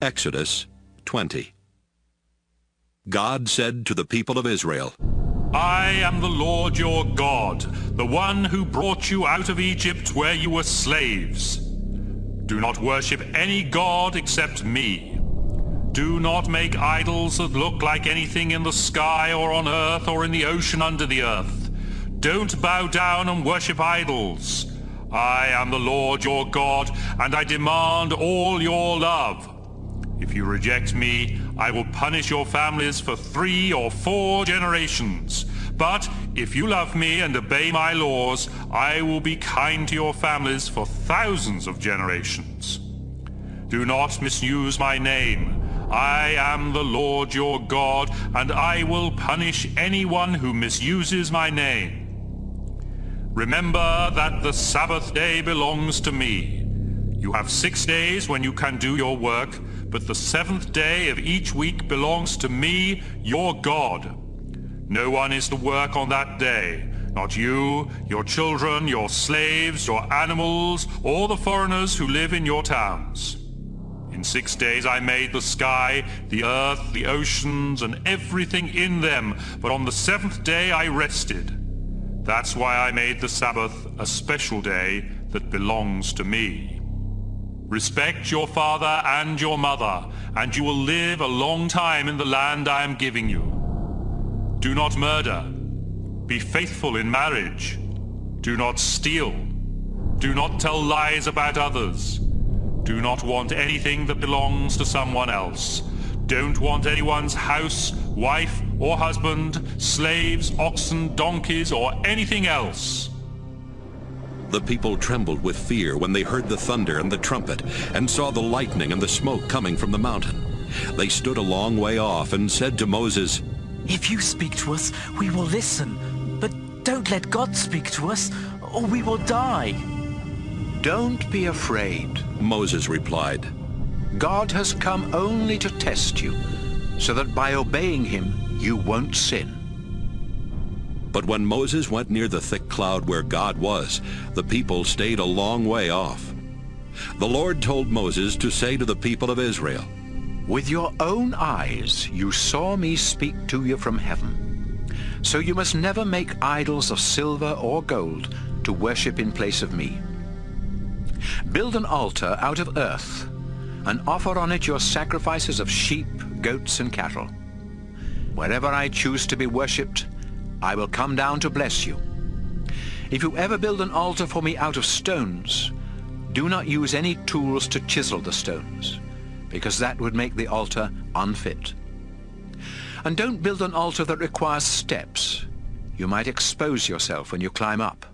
Exodus 20. God said to the people of Israel, I am the Lord your God, the one who brought you out of Egypt where you were slaves. Do not worship any god except me. Do not make idols that look like anything in the sky or on earth or in the ocean under the earth. Don't bow down and worship idols. I am the Lord your God, and I demand all your love. If you reject me, I will punish your families for 3 or 4 generations. But if you love me and obey my laws, I will be kind to your families for thousands of generations. Do not misuse my name. I am the Lord your God, and I will punish anyone who misuses my name. Remember that the Sabbath day belongs to me. You have 6 days when you can do your work, but the 7th day of each week belongs to me, your God. No one is to work on that day, not you, your children, your slaves, your animals, or the foreigners who live in your towns. In 6 days I made the sky, the earth, the oceans, and everything in them, but on the 7th day I rested. That's why I made the Sabbath a special day that belongs to me. Respect your father and your mother, and you will live a long time in the land I am giving you. Do not murder. Be faithful in marriage. Do not steal. Do not tell lies about others. Do not want anything that belongs to someone else. Don't want anyone's house, wife, or husband, slaves, oxen, donkeys, or anything else. The people trembled with fear when they heard the thunder and the trumpet, and saw the lightning and the smoke coming from the mountain. They stood a long way off and said to Moses, If you speak to us, we will listen. But don't let God speak to us, or we will die. Don't be afraid, Moses replied. God has come only to test you, so that by obeying him you won't sin. But when Moses went near the thick cloud where God was, the people stayed a long way off. The Lord told Moses to say to the people of Israel, With your own eyes you saw me speak to you from heaven. So you must never make idols of silver or gold to worship in place of me. Build an altar out of earth, and offer on it your sacrifices of sheep, goats, and cattle. Wherever I choose to be worshipped, I will come down to bless you. If you ever build an altar for me out of stones, do not use any tools to chisel the stones, because that would make the altar unfit. And don't build an altar that requires steps. You might expose yourself when you climb up.